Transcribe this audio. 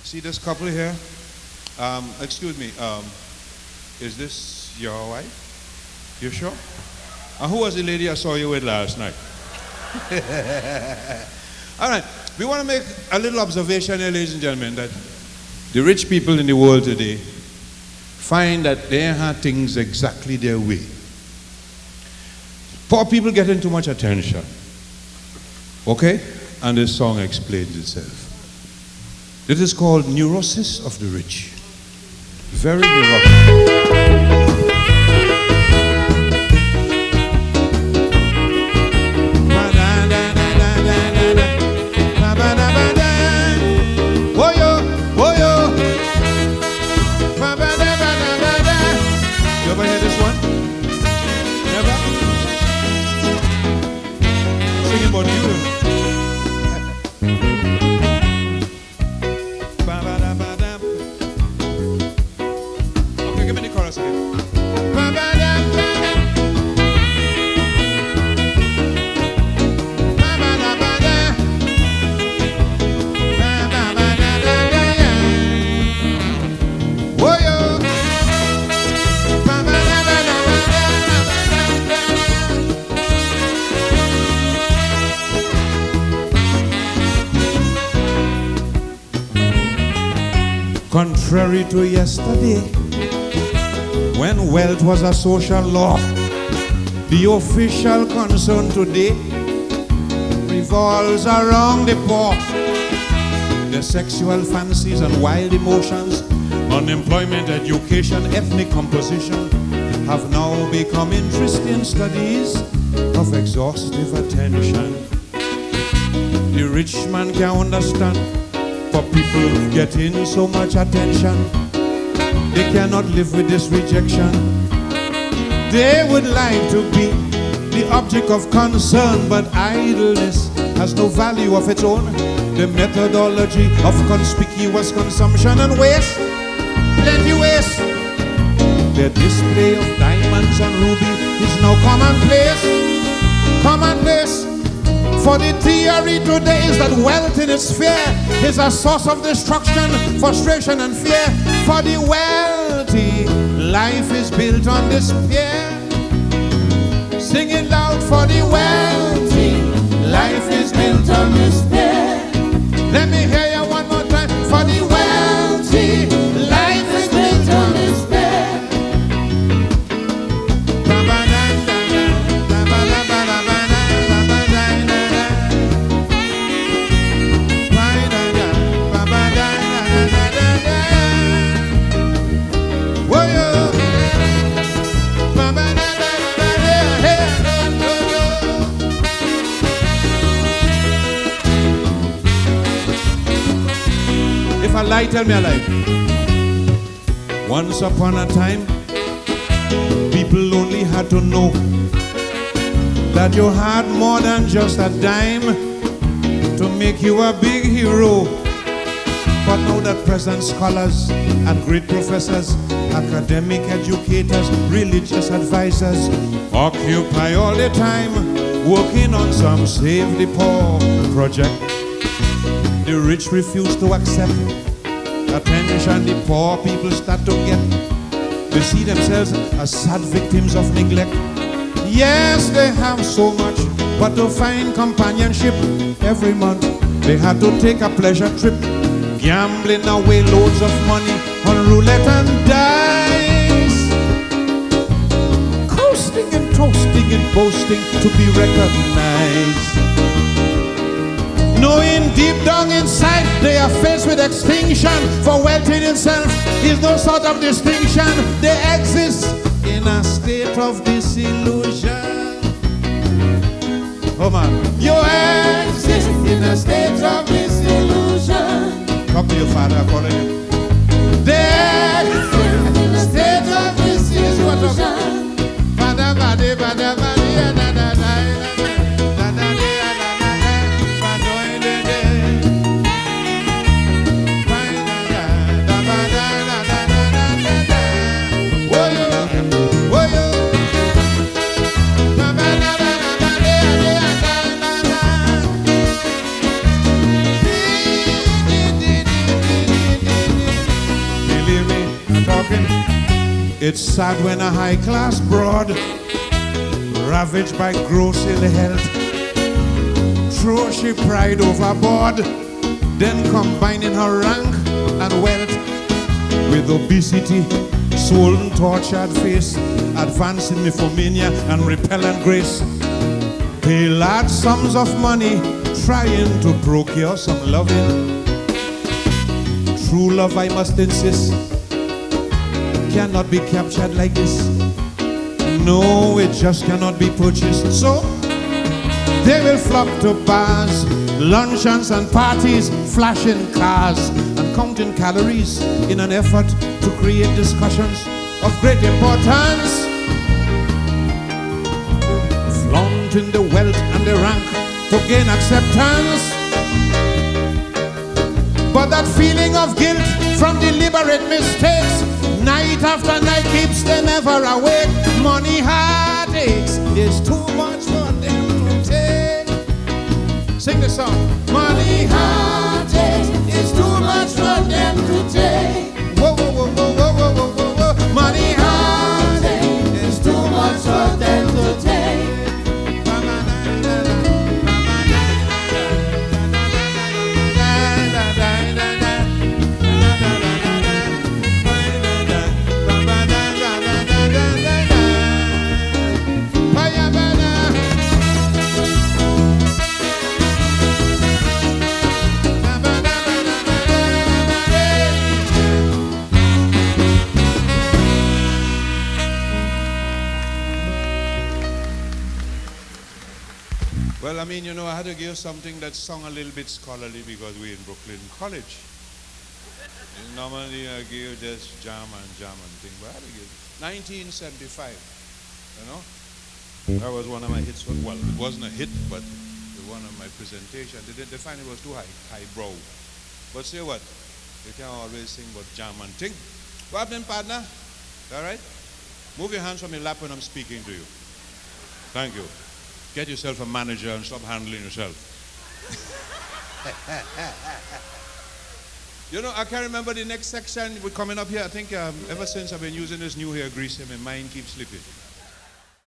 See this couple here? Excuse me. Is this your wife? You sure? And who was the lady I saw you with last night? All right. We want to make a little observation here, ladies and gentlemen, that the rich people in the world today find that they have things exactly their way. Poor people getting too much attention. Okay? And this song explains itself. It is called Neurosis of the Rich. Very neurotic. You ever hear this one? Never? Singing about you. Okay, give me the chorus again. Contrary to yesterday, when wealth was a social law, the official concern today revolves around the poor. Their sexual fancies and wild emotions, unemployment, education, ethnic composition have now become interesting studies of exhaustive attention. The rich man can understand for people getting so much attention. They cannot live with this rejection. They would like to be the object of concern, but idleness has no value of its own. The methodology of conspicuous consumption and waste, plenty waste. The display of diamonds and rubies is now commonplace. Commonplace. For the theory today is that wealth in its sphere is a source of destruction, frustration and fear. For the wealthy, life is built on despair. Sing it loud. For the wealthy, life is built on despair. Let me hear you one more time. For the wealthy, life is built on despair. If I lie, tell me I lie. Once upon a time, people only had to know that you had more than just a dime to make you a big hero. But now that present scholars and great professors, academic educators, religious advisors occupy all the time working on some Save the Poor project. The rich refuse to accept attention the poor people start to get. They see themselves as sad victims of neglect. Yes, they have so much, but to find companionship every month, they had to take a pleasure trip, gambling away loads of money on roulette and dice, coasting and toasting and boasting to be recognized. Knowing deep down inside they are faced with extinction, for wealth in itself is no sort of distinction. They exist in a state of disillusion. Oh man, you exist in a state of disillusion. Talk to your father, I'm calling you. They exist in a state of disillusion. Bada bada bada bada da da da. It's sad when a high-class broad, ravaged by gross ill health, throws she pride overboard, then combining her rank and wealth with obesity, swollen, tortured face, advancing nymphomania and repellent grace. Pay large sums of money trying to procure some loving. True love, I must insist, cannot be captured like this. No, it just cannot be purchased. So they will flock to bars, luncheons and parties, flashing cars and counting calories in an effort to create discussions of great importance, flaunting the wealth and the rank to gain acceptance. But that feeling of guilt from deliberate mistakes, night after night, keeps them ever awake. Money heartaches is too much for them to take. Sing the song. Money heartaches is too much for them to take. Whoa, whoa, whoa, whoa, whoa, whoa, whoa, whoa. Money heartaches is too much for them to take. Well, I mean, you know, I had to give something that sung a little bit scholarly because we're in Brooklyn College. And normally I give just jam and thing, but I had to give 1975, you know? That was one of my hits. Well, it wasn't a hit, but one of my presentations. They find it was too highbrow. But say what? You can't always sing about jam and thing. What happened, partner? All right? Move your hands from your lap when I'm speaking to you. Thank you. Get yourself a manager and stop handling yourself. You know, I can't remember the next section. We're coming up here. I think ever since I've been using this new hair grease, my mind keeps slipping.